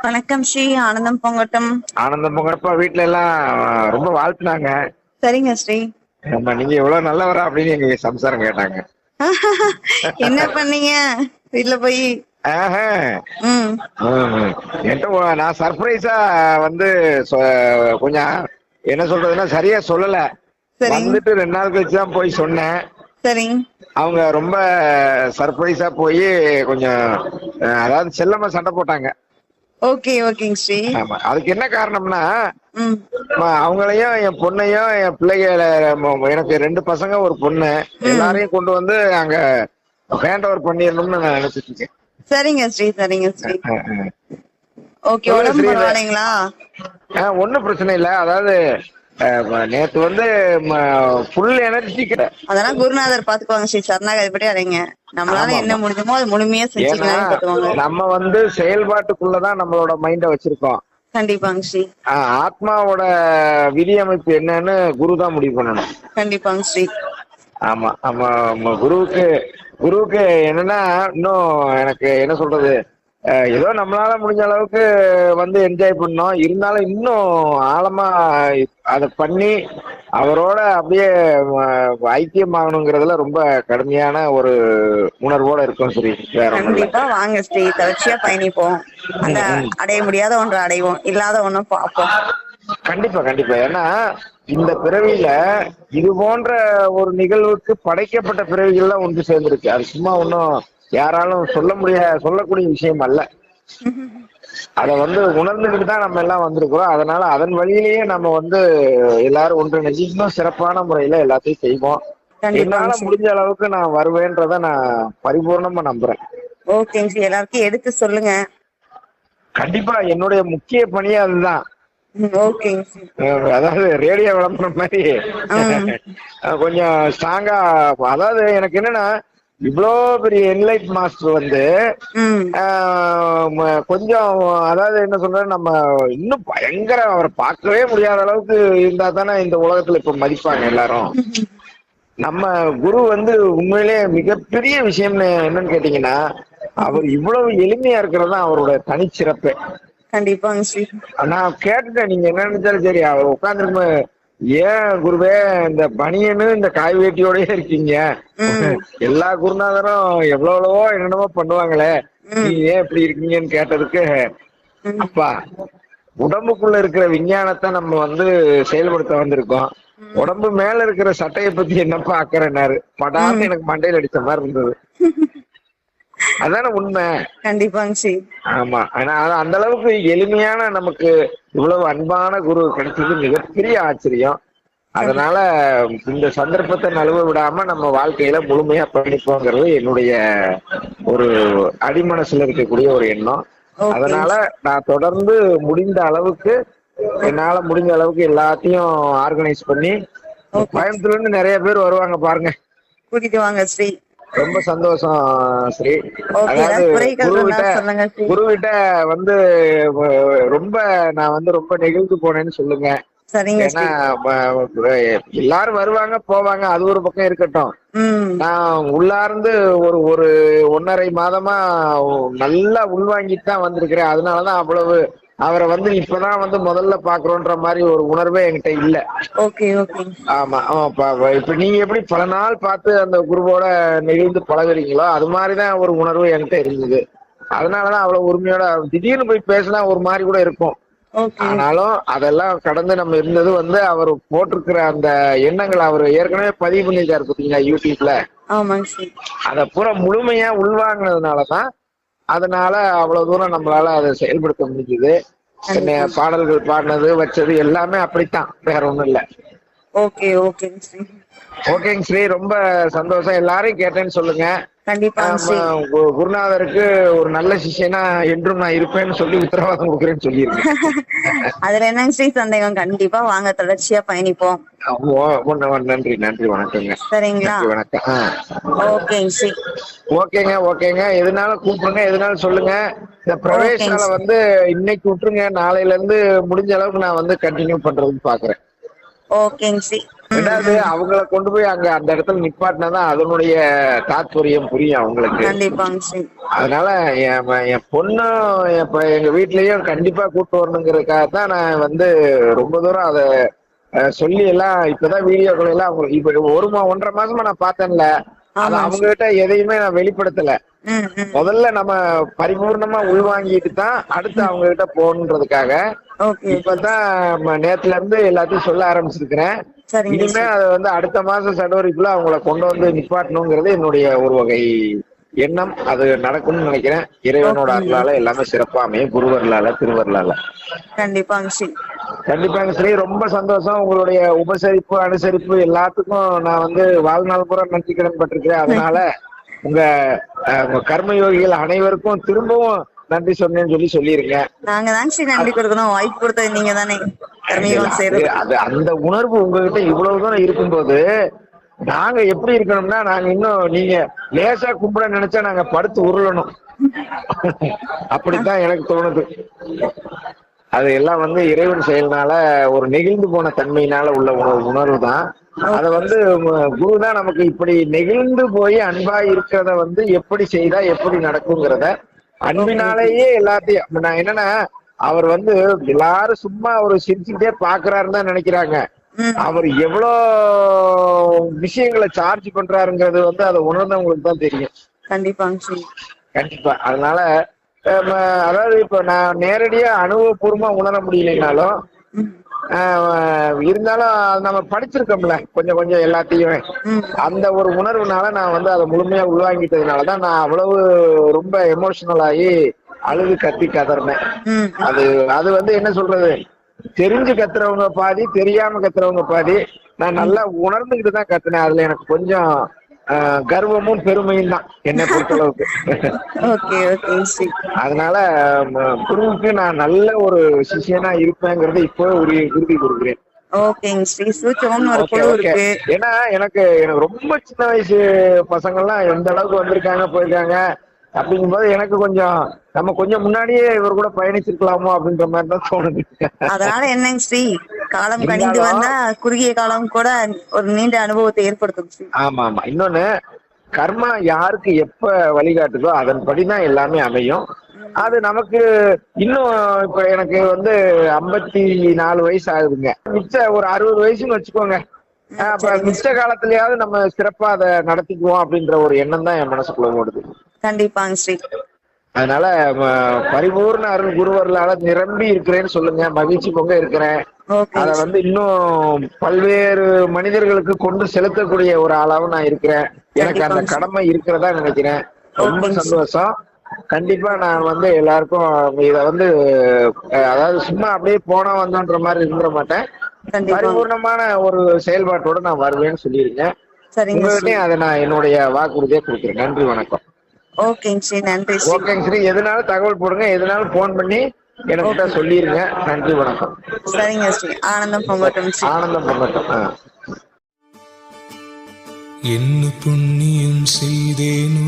வணக்கம் ஸ்ரீ. ஆனந்தம் பொங்கட்டும். ஆனந்தம் பொங்கப்பா வீட்டுல எல்லாம் ரொம்ப வாழ்த்துனாங்க. சரிங்க ஸ்ரீ. நீங்க எவ்வளவு நல்லவரா அப்படின்னு எங்க சம்சாரம் கேட்டாங்க. என்ன பண்ணீங்க வீட்டுல போய்? என்கிட்ட நான் சர்ப்ரைஸா வந்து கொஞ்சம் என்ன சொல்றதுன்னா சரியா சொல்லல. வந்துட்டு 2 நாள் கழிச்சுதான் போய் சொன்னேன். சரி. அவங்க ரொம்ப சர்ப்ரைஸா போய் கொஞ்சம் அதாவது செல்லமா சண்டை போட்டாங்க. ஓகே ஓகேங்க ஸ்ரீ. ஆமா, அதுக்கு என்ன காரணம்னா அவங்களையும் என் பொண்ணையும் என் பிள்ளைகளை எனக்கு 2 பசங்க ஒரு பொண்ணு எல்லாரையும் கொண்டு வந்து அங்க ஹேண்ட் ஓவர் பண்ணிடணும்னு நான் நினைச்சிட்டு இருக்கேன். சரிங்க ஸ்ரீ. சரிங்க ஸ்ரீ. ஓகே, உடம்பு பரவாயில்லைங்களா? ஒன்னும் பிரச்சனை இல்ல. அதாவது நேத்து வந்து ஃபுல் எனர்ஜி கிட்ட அதெல்லாம் குருநாதர் பாத்துக்குவாங்க ஸ்ரீ. சரணாகதிப்படி அடைங்க. நம்மளால என்ன முடியுமோ அது முழுமையா செஞ்சுக்கலாம். நம்ம வந்து செயல்பாட்டுக்குள்ளதான் நம்மளோட மைண்ட வச்சிருக்கோம். கண்டிப்பாங்க ஸ்ரீ. ஆத்மாவோட விதி அமைப்பு என்னன்னு குரு தான் முடிவு பண்ணணும். கண்டிப்பாங்க ஸ்ரீ. ஆமா ஆமா. குருவுக்கு என்னன்னா இன்னும் எனக்கு என்ன சொல்றது, ஏதோ நம்மளால முடிஞ்ச அளவுக்கு வந்து என்ஜாய் பண்ணோம். இருந்தாலும் இன்னும் ஆழமா அதை பண்ணி அவரோட அப்படியே ஐக்கியமாகணுங்கிறதுல ரொம்ப கடுமையான ஒரு உணர்வோட இருக்கும். சரி, கண்டிப்பா வாங்க ஸ்ரீ. தொடர்ச்சியா பயணிப்போம். அந்த அடைய முடியாத ஒன்று அடைவோம், இல்லாத ஒன்னும் பார்ப்போம். கண்டிப்பா கண்டிப்பா. ஏன்னா இந்த பிறவியில இது போன்ற ஒரு நிகழ்வுக்கு படைக்கப்பட்ட பிறவிகள்லாம் ஒன்று சேர்ந்திருக்கு. அது சும்மா ஒன்னும் யாராலும் சொல்லக்கூடிய விஷயம் அல்ல. அத வந்து உணர்ந்துகிட்டு தான் நம்ம எல்லாம் வந்திருக்கிறோம். அதனால அதன் வழியிலேயே நம்ம வந்து எல்லாரும் ஒன்றிணைஞ்சு இன்னும் சிறப்பான முறையில எல்லாத்தையும் செய்வோம். என்னால முடிஞ்ச அளவுக்கு நான் வருவேன்றத நான் பரிபூர்ணமா நம்புறேன். ஓகே, எல்லாருக்கும் எடுத்து சொல்லுங்க. கண்டிப்பா, என்னுடைய முக்கிய பணியே அதுதான். அதாவது ரேடியோ விளம்பரம் மாதிரி கொஞ்சம் ஸ்ட்ராங்கா. அதாவது எனக்கு என்னன்னா, இவ்வளோ பெரிய என்லைட் மாஸ்டர் வந்து கொஞ்சம் அதாவது என்ன சொல்ற, நம்ம இன்னும் பயங்கர அவரை பார்க்கவே முடியாத அளவுக்கு இருந்தா தானே இந்த உலகத்துல இப்ப மதிப்பாங்க எல்லாரும். நம்ம குரு வந்து உண்மையிலே மிகப்பெரிய விஷயம்னு என்னன்னு கேட்டீங்கன்னா, அவர் இவ்வளவு எளிமையா இருக்கிறது தான் அவரோட தனிச்சிறப்பு. கண்டிப்பாங்க. நான் கேட்டுட்டேன், நீங்க என்ன நினைச்சாலும் சரி. அவர் உட்காந்துருக்கும், ஏன் குருவே இந்த பனியனு இந்த காய் வேட்டியோடய இருக்கீங்க, எல்லா குருநாதரும் எவ்வளவோ என்னென்னமோ பண்ணுவாங்களே, நீங்க ஏன் இப்படி இருக்கீங்கன்னு கேட்டதுக்கு, அப்பா உடம்புக்குள்ள இருக்கிற விஞ்ஞானத்தை நம்ம வந்து செயல்படுத்த வந்திருக்கோம். உடம்பு மேல இருக்கிற சட்டையை பத்தி என்னப்பா அக்கறைன்னாரு. படான்னு எனக்கு மண்டையில் அடிச்ச மாதிரி இருந்தது. அதான உண்மை. கண்டிப்பாங்க. ஆமா, ஆனா அந்த அளவுக்கு எளிமையான நமக்கு இவ்வளவு அன்பான குரு கிடைச்சது மிகப்பெரிய ஆச்சரியம். அதனால இந்த சந்தர்ப்பத்தை நழுவ விடாம நம்ம வாழ்க்கையில முழுமையா பயணிப்போங்கிறது என்னுடைய ஒரு அடிமனசுல இருக்கக்கூடிய ஒரு எண்ணம். அதனால நான் தொடர்ந்து முடிந்த அளவுக்கு என்னால முடிஞ்ச அளவுக்கு எல்லாத்தையும் ஆர்கனைஸ் பண்ணி, கோயம்புத்தூர்ல இருந்து நிறைய பேர் வருவாங்க பாருங்க, கூட்டிட்டு வாங்க ஸ்ரீ. ரொம்ப சந்தோஷம் ஸ்ரீ. அதாவது குருவிட்ட வந்து ரொம்ப நான் வந்து ரொம்ப நெகிழ்ந்து போனேன்னு சொல்லுங்க. ஏன்னா எல்லாரும் வருவாங்க போவாங்க, அது ஒரு பக்கம் இருக்கட்டும். நான் உள்ளார்ந்து ஒரு 1.5 மாதமா நல்லா உள்வாங்கிட்டு தான் வந்திருக்கிறேன். அதனாலதான் அவ்வளவு அவரை வந்து இப்பதான் வந்து முதல்ல பாக்குறோன்ற மாதிரி ஒரு உணர்வே என்கிட்ட இல்ல. ஆமா, இப்ப நீங்க எப்படி பல நாள் பார்த்து அந்த குருவோட நெகிழ்ந்து பழகுறீங்களோ அது மாதிரிதான் ஒரு உணர்வு என்கிட்ட இருந்தது. அதனாலதான் அவ்வளவு உரிமையோட திடீர்னு போய் பேசினா ஒரு மாதிரி கூட இருக்கும். ஆனாலும் அதெல்லாம் கடந்து நம்ம இருந்தது வந்து அவர் போட்டிருக்கிற அந்த எண்ணங்கள் அவர் ஏற்கனவே பதிவு பண்ணிருக்காரு பாத்தீங்களா யூடியூப்ல. அத பூரா முழுமையா உள்வாங்கினதுனாலதான் அதனால அவ்வளவு தூரம் நம்மளால அதை செயல்படுத்த முடிஞ்சது. பாடல்கள் பாடினது வச்சது எல்லாமே அப்படித்தான், வேற ஒண்ணும் இல்ல. ஓகேங்க ஸ்ரீ, ரொம்ப சந்தோஷம். எல்லாரையும் கேட்டேன்னு சொல்லுங்க. குருநாதருக்கு ஒரு நல்ல சிஷ்யனா என்றும் நான் இருப்பேன்னு சொல்லி உத்தரவாதம் கொடுக்குறேன்னு சொல்லியிருக்கேன். அதுல என்னங்க ஸ்ரீ சந்தேகம்? கண்டிப்பா வாங்க, தொடர்ச்சியா பயணிப்போம். நன்றி நன்றி, வணக்கங்க. சரிங்களா? வணக்கம். ஓகேங்க. எதுனாலும் கூப்பிடுங்க, எதுனாலும் சொல்லுங்க. இந்த பிரவேசால வந்து இன்னைக்கு விட்டுருங்க, நாளையில இருந்து முடிஞ்ச அளவுக்கு நான் வந்து கண்டினியூ பண்றதுன்னு பாக்குறேன். ஓகேங்க ஸ்ரீ. ரெண்டாவது அவங்கள கொண்டு போய் அங்க அந்த இடத்துல நிப்பாட்டினாதான் அதனுடைய தாத்பரியம் புரியும் அவங்களுக்கு. கண்டிப்பாங்க ஸ்ரீ. அதனால என் பொண்ணும் இப்ப எங்க வீட்லயும் கண்டிப்பா கூட்டு வரணுங்கிறதுக்காக தான் நான் வந்து ரொம்ப தூரம் அத சொல்லி எல்லாம் இப்பதான் வீடியோக்கள் எல்லாம் அவங்க இப்ப 1.5 மாசமா நான் பார்த்தேன்ல, அது அவங்க கிட்ட எதையுமே நான் வெளிப்படுத்தல. முதல்ல நம்ம பரிபூர்ணமா உள்வாங்கிட்டு தான் அடுத்து அவங்க கிட்ட போகணுன்றதுக்காக இப்பதான் நேத்துல இருந்து எல்லாத்தையும் சொல்ல ஆரம்பிச்சிருக்கிறேன். இனிமே அதை வந்து அடுத்த மாசம் சடுவரிக்குள்ள அவங்கள கொண்டு வந்து நிப்பாட்டணுங்கிறது என்னுடைய ஒரு வகை எண்ணம். அது நடக்கும்னு நினைக்கிறேன். இறைவனோட அருளால எல்லாமே சிறப்பா அமையும். குருவர்களால திருவர்களால கண்டிப்பாங்க ஸ்ரீ. கண்டிப்பாங்க ஸ்ரீ. ரொம்ப சந்தோஷம். உங்களுடைய உபசரிப்பு அனுசரிப்பு எல்லாத்துக்கும் நான் வந்து வாழ்நாள் பூரா நன்றி கடன் பட்டிருக்கிறேன். அதனால உங்க கர்மயோகிகள் அனைவருக்கும் திரும்பவும் நன்றி சொன்னேன்னு சொல்லிருங்க. நாங்க தான் ஸ்ரீ நன்றி கொடுக்கணும். வாய்ப்பு கொடுத்தது நீங்க தானே. அது அந்த உணர்வு உங்ககிட்ட இவ்வளவு தூரம் இருக்கும்போது நாங்க எப்படி இருக்கணும்னா, நாங்க இன்னும் நீங்க லேசா கும்பிட நினைச்சா நாங்க படுத்து உருளணும். அப்படித்தான் எனக்கு தோணுது. அது எல்லாம் வந்து இறைவன் செயல்னால ஒரு நெகிழ்ந்து போன தன்மையினால உள்ள உணர்வு தான். அத வந்து குரு தான் நமக்கு இப்படி நெகிழ்ந்து போய் அன்பா இருக்கிறத வந்து எப்படி செய்தா எப்படி நடக்குங்கிறத அன்பினாலேயே எல்லாத்தையும் நான் என்னன்னா, அவர் வந்து எல்லாரும் சும்மா ஒரு சிரிச்சுக்கிட்டே பாக்குறாருன்னு தான் நினைக்கிறாங்க. அவர் எவ்வளவு விஷயங்களை சார்ஜ் பண்றாருங்கிறது வந்து அதை உணர்ந்தவங்களுக்கு தான் தெரியும். கண்டிப்பாங்க கண்டிப்பா. அதனால அதாவது இப்ப நான் நேரடியா அனுபவபூர்வமா உணர முடியலைனாலும் இருந்தாலும் நம்ம படிச்சிருக்கோம்ல கொஞ்சம் கொஞ்சம் எல்லாத்தையுமே, அந்த ஒரு உணர்வுனால நான் வந்து அதை முழுமையா உள்வாங்கிட்டதுனாலதான் நான் அவ்வளவு ரொம்ப எமோஷனல் ஆகி அழுது கத்தி கதறினேன். அது வந்து என்ன சொல்றது, தெரிஞ்சு கத்துறவங்க பாதி, தெரியாம கத்துறவங்க பாதி. நான் நல்லா உணர்ந்துகிட்டு தான் கத்துனேன். அதுல எனக்கு கொஞ்சம் கர்வமும் பெருமையும் தான் என்னை பொறுத்தளவுக்கு. அதனால குருவுக்கு நான் நல்ல ஒரு சிஷியனா இருப்பேங்கிறத இப்போ உறுதி கொடுக்குறேன். ஏன்னா எனக்கு ரொம்ப சின்ன வயசு பசங்க எல்லாம் எந்த அளவுக்கு வந்திருக்காங்க போயிருக்காங்க அப்படிங்கும்போது எனக்கு கொஞ்சம் நம்ம கொஞ்சம் முன்னாடியே இவர் கூட பயணிச்சிருக்கலாமோ அப்படின்ற மாதிரி தான் தோணுது. அதனால என்னங்க ஸ்ரீ, காலம் கணிந்து வந்தா குறுகிய காலம் கூட ஒரு நீண்ட அனுபவத்தை ஏற்படுத்தும். ஆமா ஆமா. இன்னொன்னு, கர்மா யாருக்கு எப்ப வழிகாட்டுதோ அதன்படிதான் எல்லாமே அமையும். அது நமக்கு இன்னும் இப்ப எனக்கு வந்து 54 வயசு ஆகுதுங்க. மிச்ச ஒரு 60 வயசுன்னு வச்சுக்கோங்க. மிச்ச காலத்திலயாவது நம்ம சிறப்பா அதை நடத்திக்குவோம் அப்படின்ற ஒரு எண்ணம் தான் என் மனசுக்குள்ள ஓடுது. கண்டிப்பாங்க ஸ்ரீ. அதனால பரிபூர்ண அருள் குருவர்களால நிரம்பி இருக்கிறேன்னு சொல்லுங்க. மகிழ்ச்சி பொங்க இருக்கிறேன். அத வந்து இன்னும் பல்வேறு மனிதர்களுக்கு கொண்டு செலுத்தக்கூடிய ஒரு ஆளாவும் நான் இருக்கிறேன். எனக்கு அந்த கடமை இருக்கிறதா நினைக்கிறேன். ரொம்ப சந்தோஷம். கண்டிப்பா நான் வந்து எல்லாருக்கும் இத வந்து அதாவது சும்மா அப்படியே போனா வந்தோன்ற மாதிரி இருந்துட மாட்டேன். பரிபூர்ணமான ஒரு செயல்பாட்டோட நான் வருவேன்னு சொல்லியிருக்கேன். உங்ககிட்டயும் அதை நான் என்னுடைய வாக்குறுதியை கொடுக்குறேன். நன்றி, வணக்கம். ஓகேங்க ஸ்ரீ, நன்றி. ஓகேங்க ஸ்ரீ. எதுனாலும் தகவல் போடுங்க, எதுனாலும் போன் பண்ணி எனக்கு சொல்லிருங்க. நன்றி, வணக்கம். சரிங்க ஸ்ரீ. ஆனந்தம் பொங்கட்டும். ஆனந்தம் பொங்கட்டும். என்ன புண்ணியம் செய்தேனோ